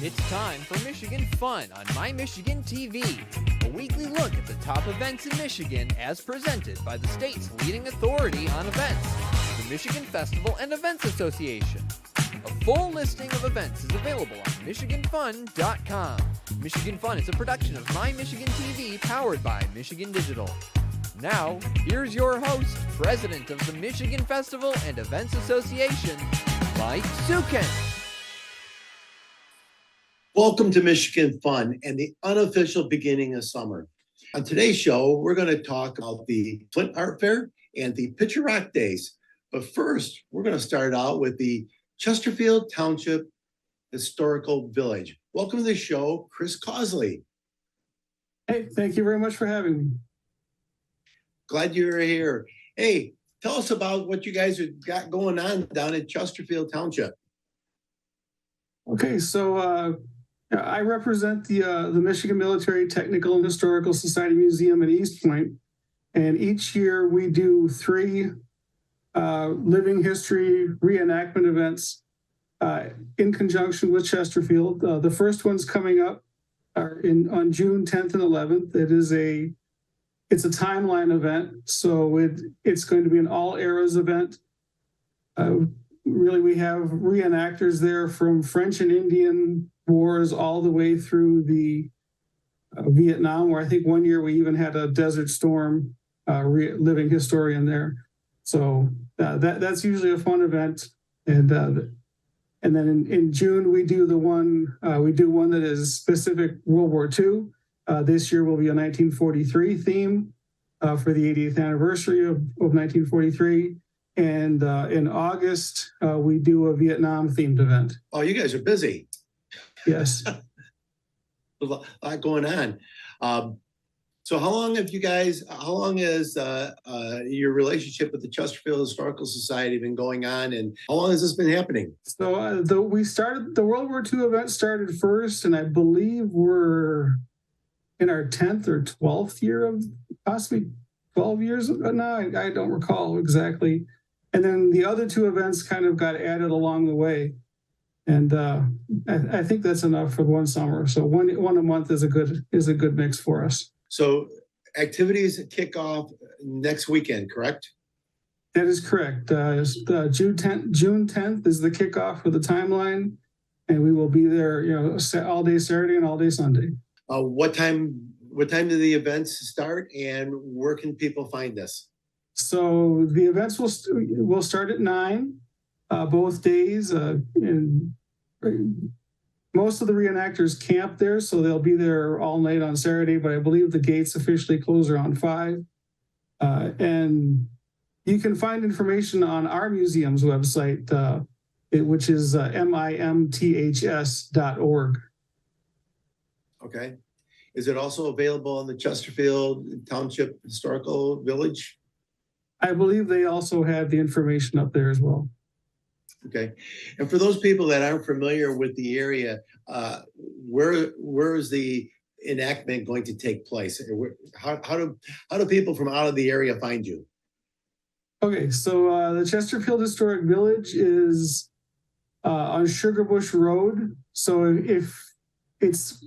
It's time for Michigan Fun on My Michigan TV, a weekly look at the top events in Michigan as presented by the state's leading authority on events, the Michigan Festival and Events Association. A full listing of events is available on MichiganFun.com. Michigan Fun is a production of My Michigan TV powered by Michigan Digital. Now, here's your host, President of the Michigan Festival and Events Association, Mike Sukin. Welcome to Michigan Fun and the unofficial beginning of summer. On today's show, we're going to talk about the Flint Art Fair and the Picture Rock Days. But first, we're going to start out with the Chesterfield Township Historical Village. Welcome to the show, Chris Causley. Hey, thank you very much for having me. Glad you're here. Hey, tell us about what you guys have got going on down at Chesterfield Township. Okay, so I represent the Michigan Military Technical and Historical Society Museum in East Point, and each year we do 3 living history reenactment events in conjunction with Chesterfield. The first one's coming up on June 10th and 11th. It's a timeline event, so it's going to be an all eras event. Really, we have reenactors there from French and Indian wars all the way through the Vietnam, where I think one year we even had a Desert Storm living historian there. So that's usually a fun event. And then in June we do one that is specific World War II. This year will be a 1943 theme for the 80th anniversary of 1943. And in August, we do a Vietnam-themed event. Oh, you guys are busy. Yes. A lot going on. So how long has your relationship with the Chesterfield Historical Society been going on, and how long has this been happening? So the World War II event started first, and I believe we're in our 10th or 12th year of possibly 12 years now. I don't recall exactly. And then the other 2 events kind of got added along the way. And I think that's enough for one summer. So one a month is a good mix for us. So activities kick off next weekend, correct? That is correct. June 10th is the kickoff for the timeline, and we will be there, all day Saturday and all day Sunday. What time do the events start, and where can people find this? So the events will start at 9 both days, and most of the reenactors camp there, so they'll be there all night on Saturday, but I believe the gates officially close around 5. And you can find information on our museum's website, which is mimths.org. Okay. Is it also available on the Chesterfield Township Historical Village? I believe they also have the information up there as well. Okay. And for those people that aren't familiar with the area, where is the enactment going to take place? How do people from out of the area find you? Okay, so the Chesterfield Historic Village is on Sugarbush Road. So if it's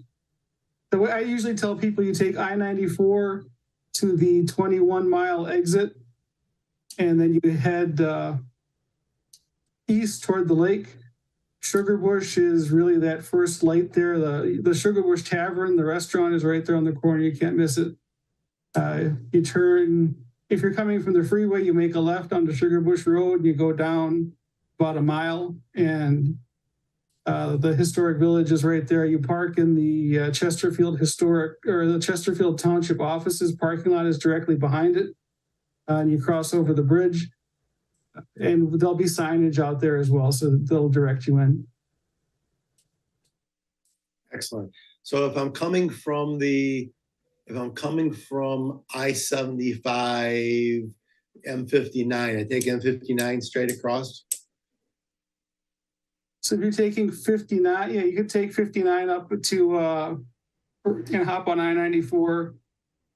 the way I usually tell people, you take I-94 to the 21-mile exit, and then you head east toward the lake. Sugarbush is really that first light there. The Sugarbush Tavern, the restaurant, is right there on the corner. You can't miss it. You turn, if you're coming from the freeway, you make a left onto Sugarbush Road, and you go down about a mile, and the historic village is right there. You park in the Chesterfield Township offices. Parking lot is directly behind it. And you cross over the bridge, and there'll be signage out there as well, so they'll direct you in. Excellent. So if I'm coming from I-75, M59, I take M59 straight across. So if you're taking 59, you could take 59 up to and hop on I-94.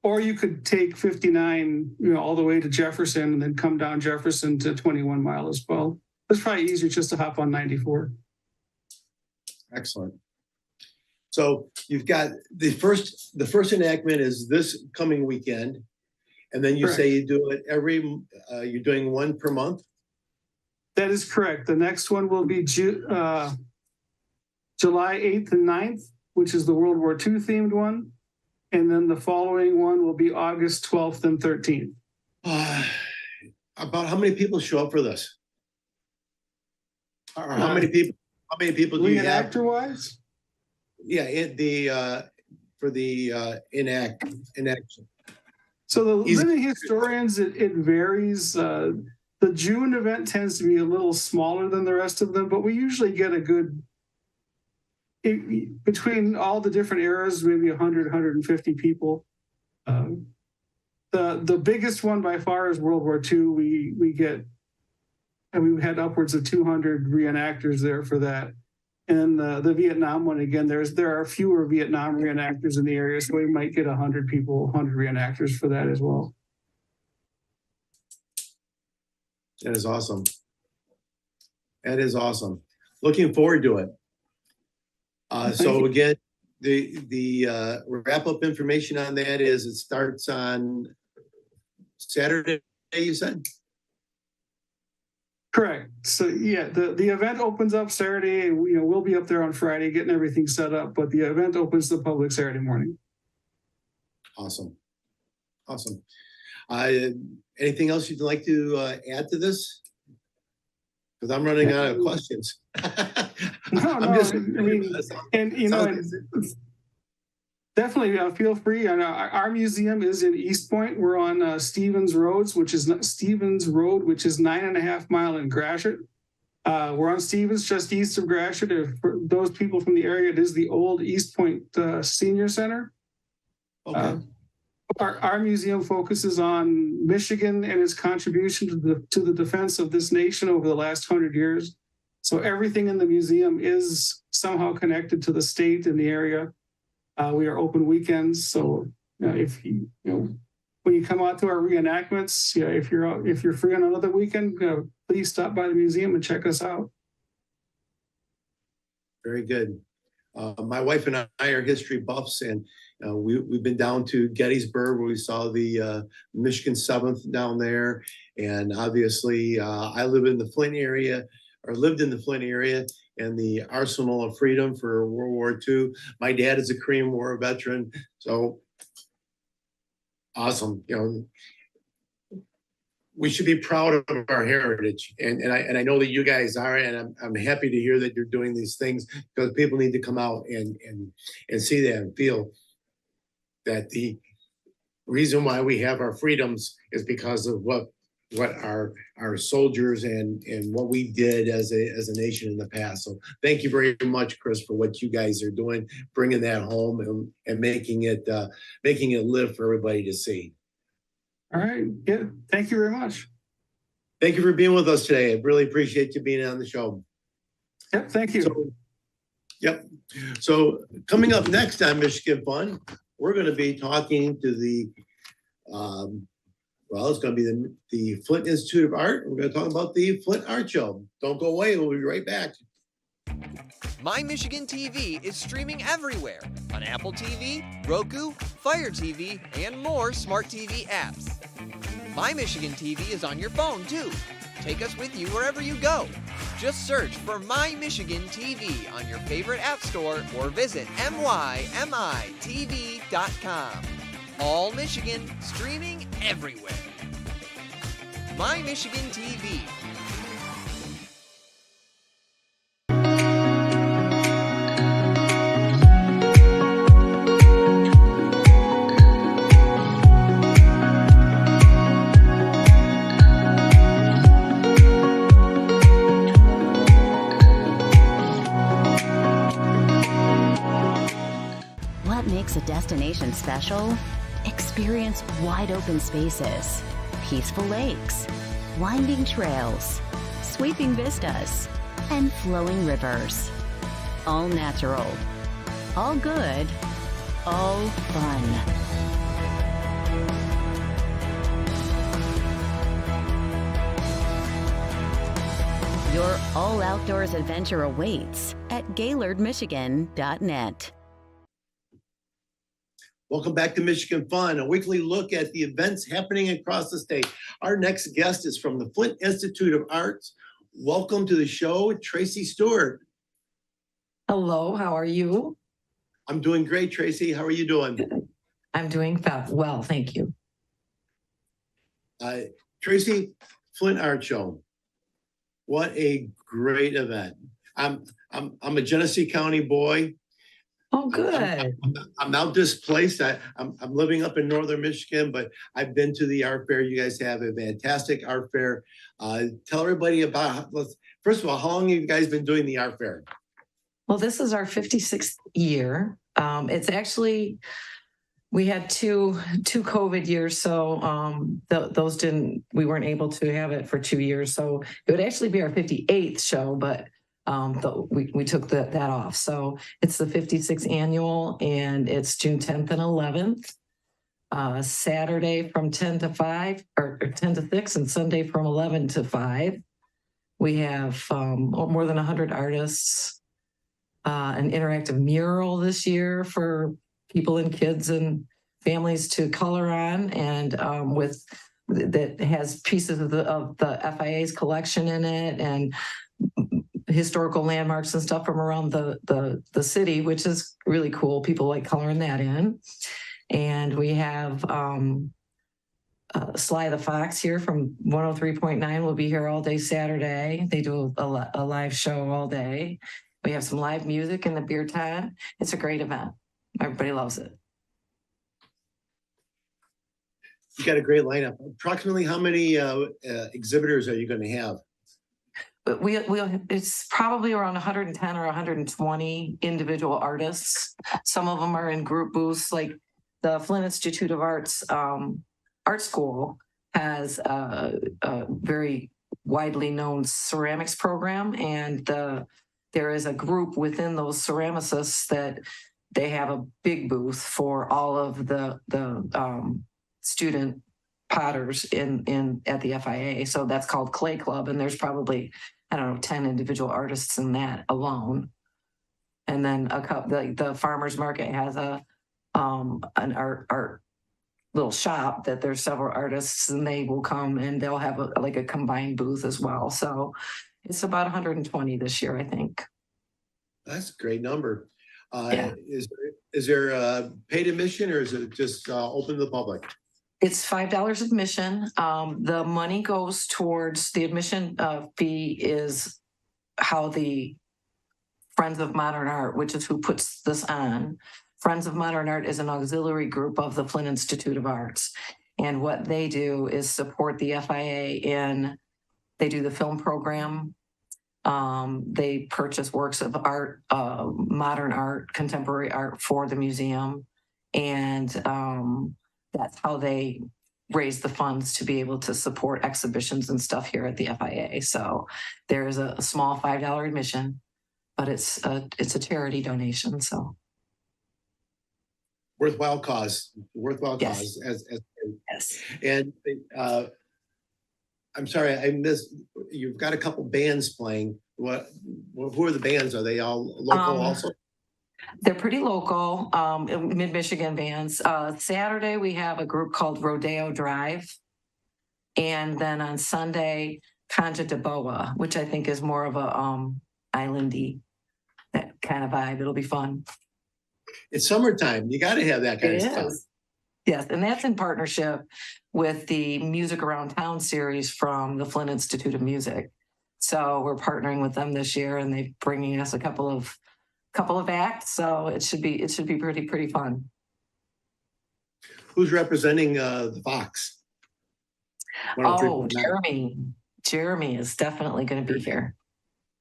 Or you could take 59, all the way to Jefferson and then come down Jefferson to 21 Mile as well. It's probably easier just to hop on 94. Excellent. So you've got the first enactment is this coming weekend. And then you Correct. say you do it you're doing one per month? That is correct. The next one will be July 8th and 9th, which is the World War II themed one. And then the following one will be August 12th and 13th. About how many people show up for this? Or how many people do you have? Reenactor-wise? Yeah, for the inaction. So the living historians, it varies. The June event tends to be a little smaller than the rest of them, but we usually get a good, between all the different eras, maybe 100, 150 people. The biggest one by far is World War II. We had upwards of 200 reenactors there for that. And the Vietnam one, again, there are fewer Vietnam reenactors in the area, so we might get 100 people, 100 reenactors for that as well. That is awesome. That is awesome. Looking forward to it. So again, the wrap-up information on that is it starts on Saturday, you said? Correct. So yeah, the event opens up Saturday. We'll be up there on Friday getting everything set up, but the event opens to the public Saturday morning. Awesome. Awesome. Anything else you'd like to add to this? Because I'm running out of questions. Definitely feel free. And our museum is in East Point. We're on Stevens Road, which is 9.5 miles in Gratiot. We're on Stevens, just east of Gratiot. For those people from the area, it is the old East Point Senior Center. Okay. Our museum focuses on Michigan and its contribution to the defense of this nation over the last 100 years. So everything in the museum is somehow connected to the state and the area. We are open weekends, so if when you come out to our reenactments, if you're free on another weekend, please stop by the museum and check us out. Very good. My wife and I are history buffs, and we've been down to Gettysburg where we saw the Michigan 7th down there, and obviously I lived in the Flint area, and the Arsenal of Freedom for World War II. My dad is a Korean War veteran, so awesome. We should be proud of our heritage, and I know that you guys are, and I'm happy to hear that you're doing these things because people need to come out and see that and feel that the reason why we have our freedoms is because of what our soldiers and what we did as a nation in the past. So thank you very much, Chris, for what you guys are doing, bringing that home and making it live for everybody to see. All right. Yeah. Thank you very much. Thank you for being with us today. I really appreciate you being on the show. Yep. Thank you. So coming up next on Michigan Fun, we're going to be talking to the it's going to be the Flint Institute of Art. We're going to talk about the Flint Art Show. Don't go away. We'll be right back. My Michigan TV is streaming everywhere on Apple TV, Roku, Fire TV, and more smart TV apps. My Michigan TV is on your phone too. Take us with you wherever you go. Just search for My Michigan TV on your favorite app store or visit mymitv.com. All Michigan, streaming everywhere. My Michigan TV. What makes a destination special? Experience wide open spaces, peaceful lakes, winding trails, sweeping vistas, and flowing rivers. All natural, all good, all fun. Your all outdoors adventure awaits at GaylordMichigan.net. Welcome back to Michigan Fun, a weekly look at the events happening across the state. Our next guest is from the Flint Institute of Arts. Welcome to the show, Tracy Stewart. Hello, how are you? I'm doing great, Tracy. How are you doing? I'm doing well, thank you. Tracy, Flint Art Show. What a great event. I'm a Genesee County boy. Oh, good. I'm now displaced. I'm living up in northern Michigan, but I've been to the art fair. You guys have a fantastic art fair. Tell everybody about, first of all, how long have you guys been doing the art fair? Well, this is our 56th year. It's actually, we had two COVID years, so we weren't able to have it for 2 years. So it would actually be our 58th show, but we took that off. So it's the 56th annual, and it's June 10th and 11th. Saturday from 10 to 5 or 10 to 6, and Sunday from 11 to 5. We have more than 100 artists. An interactive mural this year for people and kids and families to color on, and that has pieces of the FIA's collection in it, and historical landmarks and stuff from around the city, which is really cool. People like coloring that in. And we have Sly the Fox here from 103.9 will be here all day Saturday. They do a live show all day. We have some live music in the beer tent. It's a great event. Everybody loves it. You got a great lineup. Approximately how many exhibitors are you going to have? But it's probably around 110 or 120 individual artists. Some of them are in group booths, like the Flint Institute of Arts art school has a very widely known ceramics program, and there is a group within those ceramicists that they have a big booth for all of the student potters at the FIA. So that's called Clay Club, and there's probably, I don't know, 10 individual artists in that alone. And then a couple, the farmers market has an art little shop that there's several artists, and they will come and they'll have a combined booth as well. So it's about 120 this year, I think. That's a great number. Yeah. Is there a paid admission, or is it just open to the public? It's $5 admission. The money goes towards the admission fee is how the Friends of Modern Art, which is who puts this on. Friends of Modern Art is an auxiliary group of the Flint Institute of Arts. And what they do is support the FIA they do the film program. They purchase works of art, modern art, contemporary art for the museum. And that's how they raise the funds to be able to support exhibitions and stuff here at the FIA. So there's a small $5 admission, but it's a charity donation. So worthwhile cause. Yes. Yes. And I'm sorry, I missed. You've got a couple bands playing. Who are the bands? Are they all local also? They're pretty local, mid-Michigan bands. Saturday, we have a group called Rodeo Drive. And then on Sunday, Conja de Boa, which I think is more of a islandy, that kind of vibe. It'll be fun. It's summertime. You got to have that kind of stuff. Yes, and that's in partnership with the Music Around Town series from the Flint Institute of Music. So we're partnering with them this year, and they're bringing us a couple of acts. So it should be pretty fun. Who's representing the Fox? Oh, Jeremy is definitely going to be here.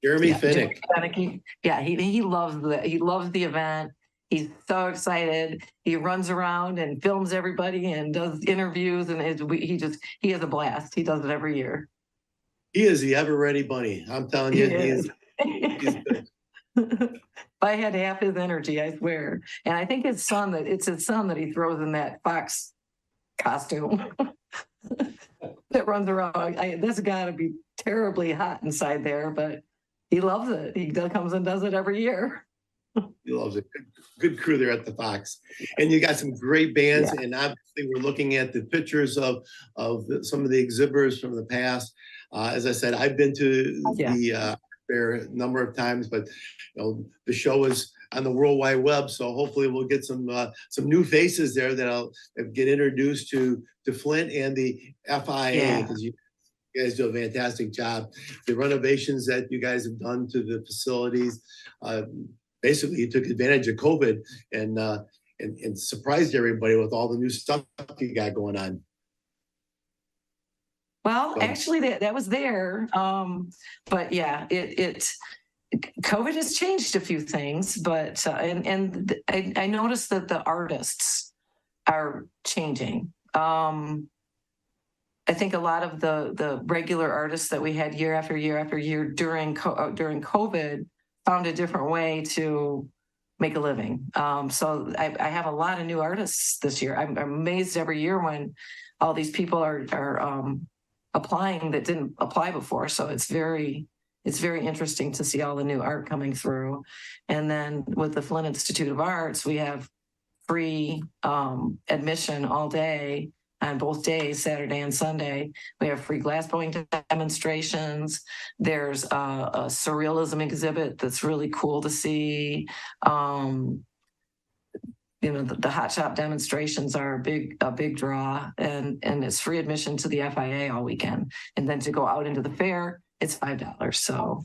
Jeremy Finnick. Yeah, he loves the event. He's so excited. He runs around and films everybody and does interviews, and he has a blast. He does it every year. He is the ever-ready bunny. I'm telling you, he's good. If I had half his energy, I swear. And I think it's his son that he throws in that fox costume that runs around. That's got to be terribly hot inside there, but he loves it. He comes and does it every year. He loves it. Good crew there at the Fox. And you got some great bands. Yeah. And obviously we're looking at the pictures of some of the exhibitors from the past. As I said, I've been to the fair a number of times, but the show is on the World Wide Web. So hopefully we'll get some new faces there that'll get introduced to Flint and the FIA, because you guys do a fantastic job. The renovations that you guys have done to the facilities, basically you took advantage of COVID and surprised everybody with all the new stuff you got going on. Well, actually, that was there, but yeah, COVID has changed a few things, but I noticed that the artists are changing. I think a lot of the regular artists that we had year after year after year during COVID found a different way to make a living. So I have a lot of new artists this year. I'm amazed every year when all these people are applying that didn't apply before. So it's very interesting to see all the new art coming through. And then with the Flint Institute of Arts, we have free admission all day on both days, Saturday and Sunday. We have free glassblowing demonstrations. There's a surrealism exhibit that's really cool to see. The hot shop demonstrations are a big draw, and it's free admission to the FIA all weekend. And then to go out into the fair, it's $5. So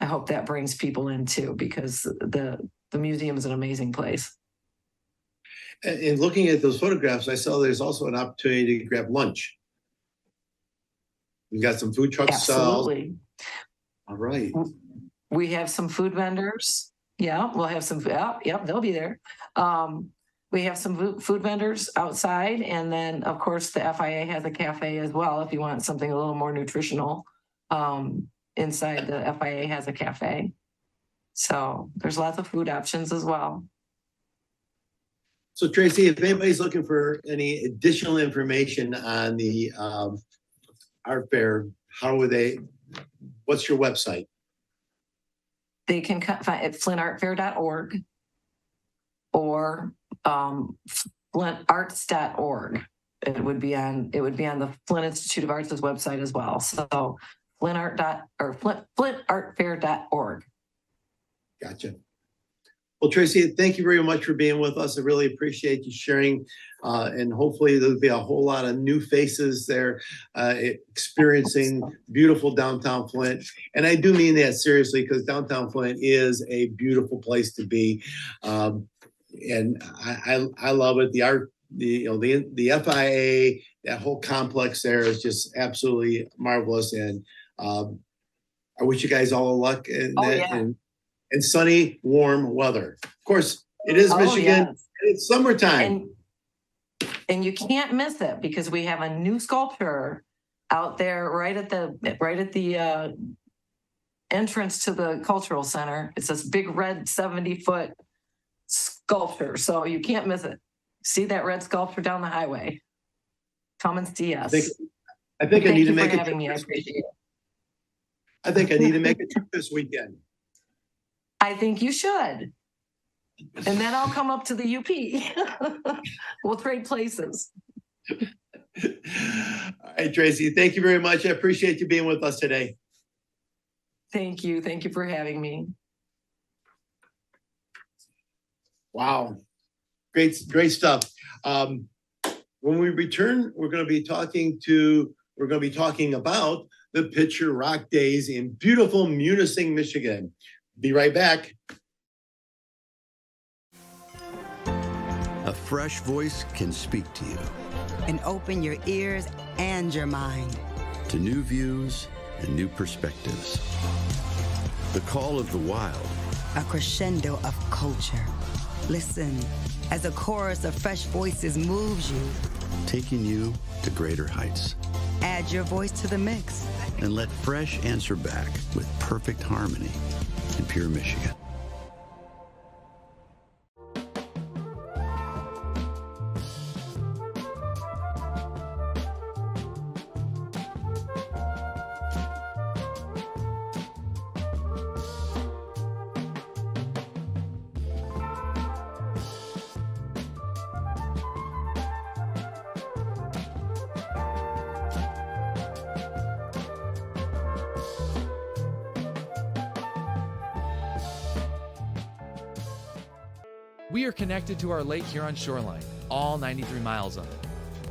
I hope that brings people in too, because the museum is an amazing place. And looking at those photographs, I saw there's also an opportunity to grab lunch. We've got some food trucks. Absolutely. All right. We have some food vendors. Yeah, we'll have some. Yep, they'll be there. We have some food vendors outside, and then of course the FIA has a cafe as well. If you want something a little more nutritional, inside the FIA has a cafe. So there's lots of food options as well. So Tracy, if anybody's looking for any additional information on the art fair, what's your website? They can find at flintartfair.org or flintarts.org. It would be on the Flint Institute of Arts' website as well. So flintartfair.org. Gotcha. Well, Tracy, thank you very much for being with us. I really appreciate you sharing, and hopefully there'll be a whole lot of new faces there experiencing beautiful downtown Flint. And I do mean that seriously, because downtown Flint is a beautiful place to be, and I love it. The art, the FIA, that whole complex there is just absolutely marvelous. And I wish you guys all the luck and sunny, warm weather. Of course, it is Michigan. Yes. And it's summertime. And you can't miss it, because we have a new sculpture out there right at the entrance to the cultural center. It's this big red 70-foot sculpture. So you can't miss it. See that red sculpture down the highway. Come and see us. I think I need to make a trip. I think I need to make a trip this weekend. I think you should. And then I'll come up to the UP. We'll trade places. All right, Tracy, thank you very much. I appreciate you being with us today. Thank you. Thank you for having me. Wow. Great stuff. When we return, we're going to be talking about the Picture Rock Days in beautiful Munising, Michigan. Be right back. A fresh voice can speak to you. And open your ears and your mind to new views and new perspectives. The call of the wild. A crescendo of culture. Listen as a chorus of fresh voices moves you. Taking you to greater heights. Add your voice to the mix. And let fresh answer back with perfect harmony in pure Michigan. We are connected to our Lake Huron shoreline, all 93 miles of it.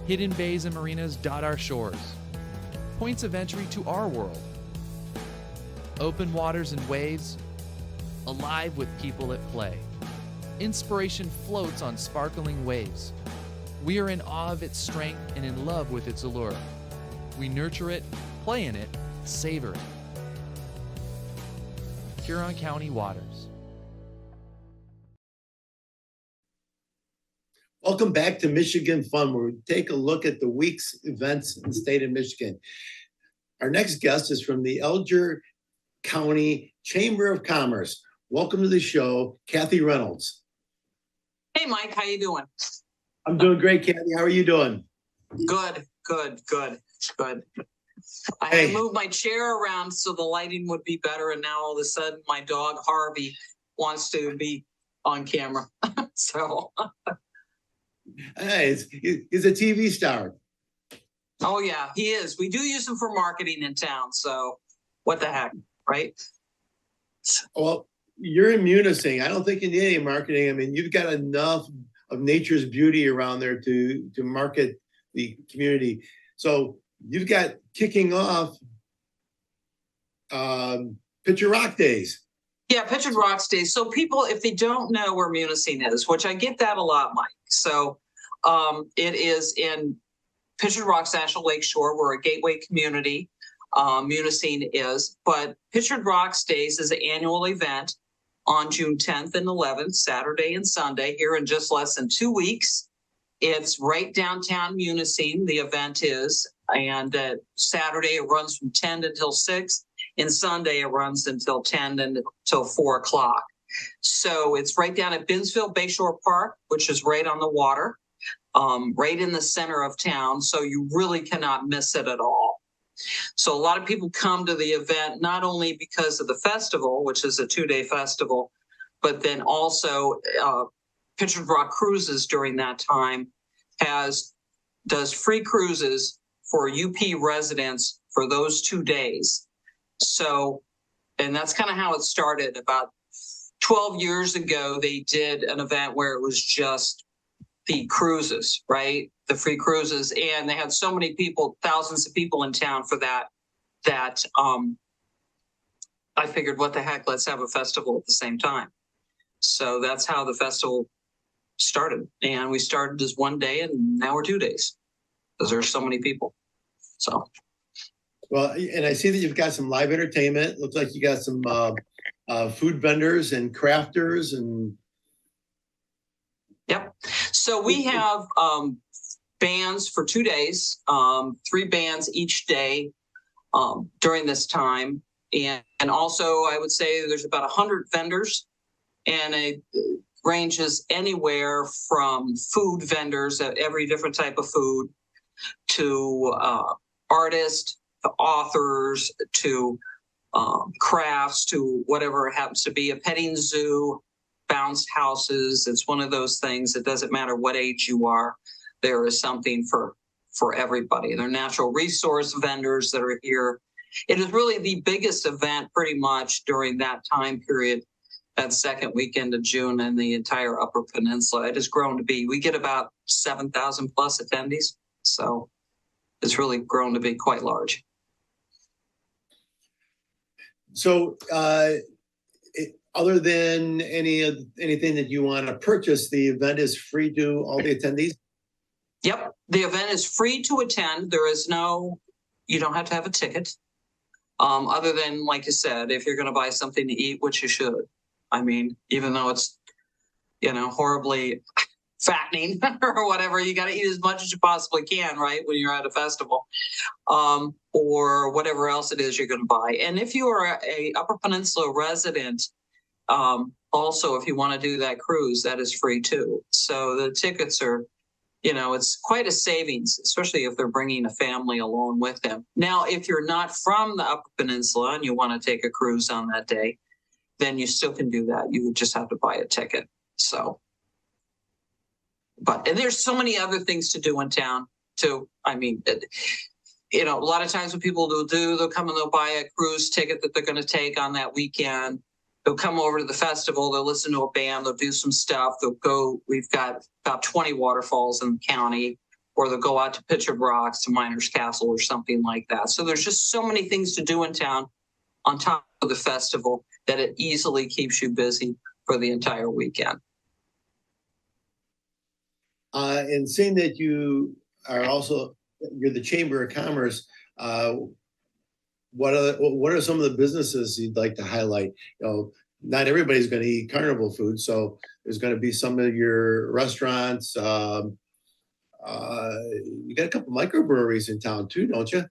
Hidden bays and marinas dot our shores. Points of entry to our world. Open waters and waves, alive with people at play. Inspiration floats on sparkling waves. We are in awe of its strength and in love with its allure. We nurture it, play in it, savor it. Huron County Waters. Welcome back to Michigan Fun, where we take a look at the week's events in the state of Michigan. Our next guest is from the Elger County Chamber of Commerce. Welcome to the show, Kathy Reynolds. Hey, Mike, how you doing? I'm doing great, Kathy. How are you doing? Good. I Hey. had moved my chair around so the lighting would be better, and now all of a sudden my dog Harvey wants to be on camera. So, Hey, he's a TV star. oh yeah, he is. We do use him for marketing in town. So, what the heck, right? Well, you're in Munising. I don't think you need any marketing. I mean, you've got enough of nature's beauty around there to market the community. So you've got kicking off Picture Rock Days. Yeah, Pictured Rocks Days. So people, if they don't know where Munising is, which I get that a lot, Mike. So it is in Pictured Rocks National Lake Shore. We're a gateway community. Munising is, but Pictured Rocks Days is an annual event on June 10th and 11th, Saturday and Sunday, here in just less than 2 weeks. It's right downtown Munising, the event is, and Saturday it runs from 10 until 6, and Sunday it runs until 10 until 4 o'clock. So it's right down at Binsfield Bayshore Park, which is right on the water, right in the center of town, so you really cannot miss it at all. So a lot of people come to the event not only because of the festival, which is a 2-day festival, but then also Pictured Rock Cruises during that time does free cruises for UP residents for those 2 days. So, and that's kind of how it started. About 12 years ago, they did an event where it was just the cruises, right? The free cruises. And they had so many people, thousands of people in town for that I figured, what the heck, let's have a festival at the same time. So that's how the festival started. And we started as 1 day, and now we're 2 days because there's so many people. So. Well, and I see that you've got some live entertainment. Looks like you got some food vendors and crafters and. Yep. So we have bands for 2 days, 3 bands each day during this time. And also I would say there's about 100 vendors, and it ranges anywhere from food vendors, every different type of food, to artists, to authors, to crafts, to whatever it happens to be, a petting zoo, bounce houses. It's one of those things. It doesn't matter what age you are. There is something for everybody. There are natural resource vendors that are here. It is really the biggest event pretty much during that time period, that second weekend of June, in the entire Upper Peninsula. It has grown to be, we get about 7,000 plus attendees. So it's really grown to be quite large. So other than anything that you want to purchase, the event is free to all the attendees? Yep. The event is free to attend. There is you don't have to have a ticket. Other than, like you said, if you're going to buy something to eat, which you should. I mean, even though it's, horribly fattening or whatever, you got to eat as much as you possibly can, right? When you're at a festival, or whatever else it is you're going to buy. And if you are a Upper Peninsula resident, also, if you want to do that cruise, that is free too. So the tickets are, it's quite a savings, especially if they're bringing a family along with them. Now, if you're not from the Upper Peninsula and you want to take a cruise on that day, then you still can do that. You would just have to buy a ticket. So, and there's so many other things to do in town too. I mean, a lot of times what people they'll come and they'll buy a cruise ticket that they're going to take on that weekend. they'll come over to the festival, they'll listen to a band, they'll do some stuff, we've got about 20 waterfalls in the county, or they'll go out to Pitcher Rocks, to Miners Castle or something like that. So there's just so many things to do in town on top of the festival that it easily keeps you busy for the entire weekend. And seeing that you're the Chamber of Commerce, what are some of the businesses you'd like to highlight? Not everybody's going to eat carnival food, so there's going to be some of your restaurants. You got a couple microbreweries in town too, don't you?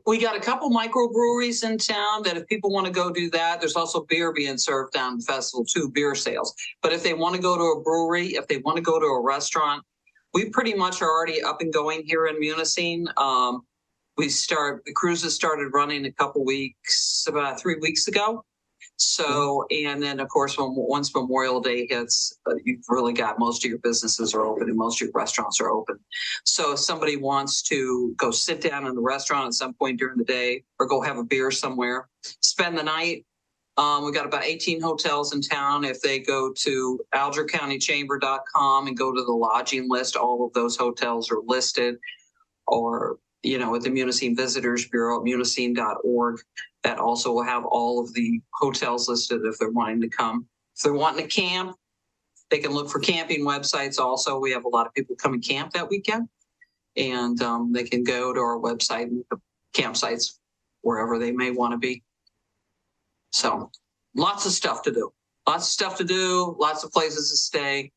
We got a couple microbreweries in town that if people want to go do that, there's also beer being served down the festival too, beer sales. But if they want to go to a brewery, if they want to go to a restaurant, we pretty much are already up and going here in Munising. The cruises started running about 3 weeks ago. So, and then of course, once Memorial Day hits, you've really got most of your businesses are open and most of your restaurants are open. So if somebody wants to go sit down in the restaurant at some point during the day or go have a beer somewhere, spend the night, we've got about 18 hotels in town. If they go to algercountychamber.com and go to the lodging list, all of those hotels are listed, or at the Munising Visitors Bureau at munising.org. That also will have all of the hotels listed if they're wanting to come. If they're wanting to camp, they can look for camping websites also. We have a lot of people come and camp that weekend, and they can go to our website and the campsites wherever they may want to be. So lots of stuff to do. Lots of places to stay.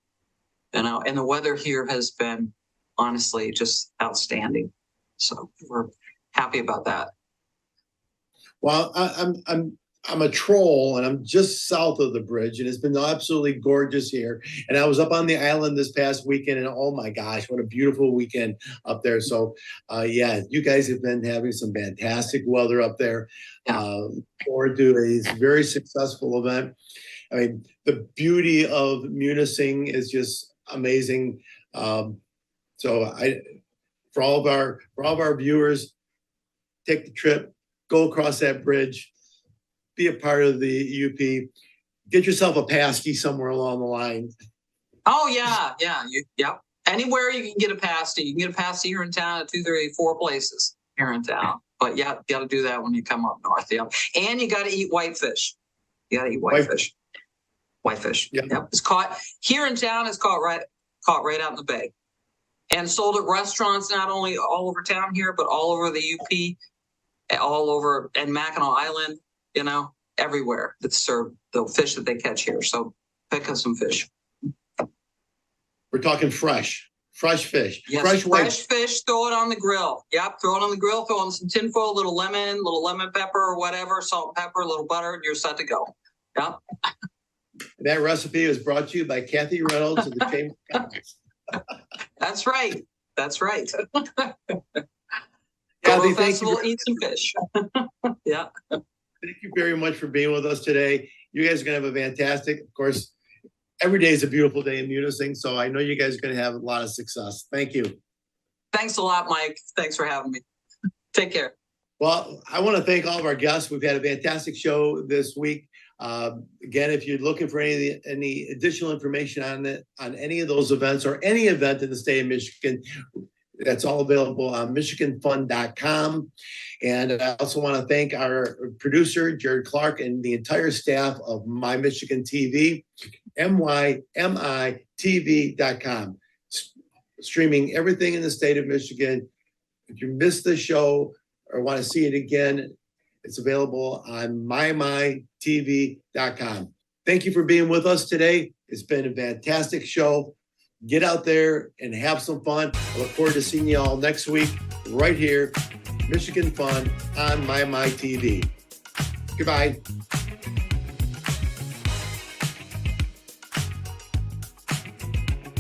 And the weather here has been honestly just outstanding. So we're happy about that. Well, I'm a troll, and I'm just south of the bridge, and it's been absolutely gorgeous here. And I was up on the island this past weekend, and oh my gosh, what a beautiful weekend up there. So, you guys have been having some fantastic weather up there. Forward to a very successful event. I mean, the beauty of Munising is just amazing. For all of our viewers, take the trip, go across that bridge, be a part of the UP, get yourself a pasty somewhere along the line. Oh yeah. Yep. Anywhere you can get a pasty. You can get a pasty here in town at 2, 3, 4 places here in town. But yeah, you got to do that when you come up north. Yeah. And you got to eat whitefish. You got to eat whitefish. Whitefish. Yep. It's caught here in town. It's caught right out in the bay. And sold at restaurants, not only all over town here, but all over the UP, all over, and Mackinac Island, everywhere that's served the fish that they catch here. So pick up some fish. We're talking fresh fish. Yes, fresh fish, throw it on the grill. Yep, throw it on the grill, throw on some tinfoil, little lemon pepper or whatever, salt and pepper, a little butter, and you're set to go. Yep. That recipe was brought to you by Kathy Reynolds of the Chamber of Commerce. That's right. Go Kathy, to a festival, eat some fish. Yeah. Thank you very much for being with us today. You guys are going to have a fantastic, of course, every day is a beautiful day in Munising, so I know you guys are going to have a lot of success. Thank you. Thanks a lot, Mike. Thanks for having me. Take care. Well, I want to thank all of our guests. We've had a fantastic show this week. Again, if you're looking for any additional information on any of those events or any event in the state of Michigan, that's all available on michiganfun.com. And I also want to thank our producer, Jared Clark, and the entire staff of My Michigan TV, mymitv.com, streaming everything in the state of Michigan. If you missed the show or want to see it again, it's available on mymitv.com. Thank you for being with us today. It's been a fantastic show. Get out there and have some fun. I look forward to seeing you all next week right here, Michigan Fun on My TV. Goodbye.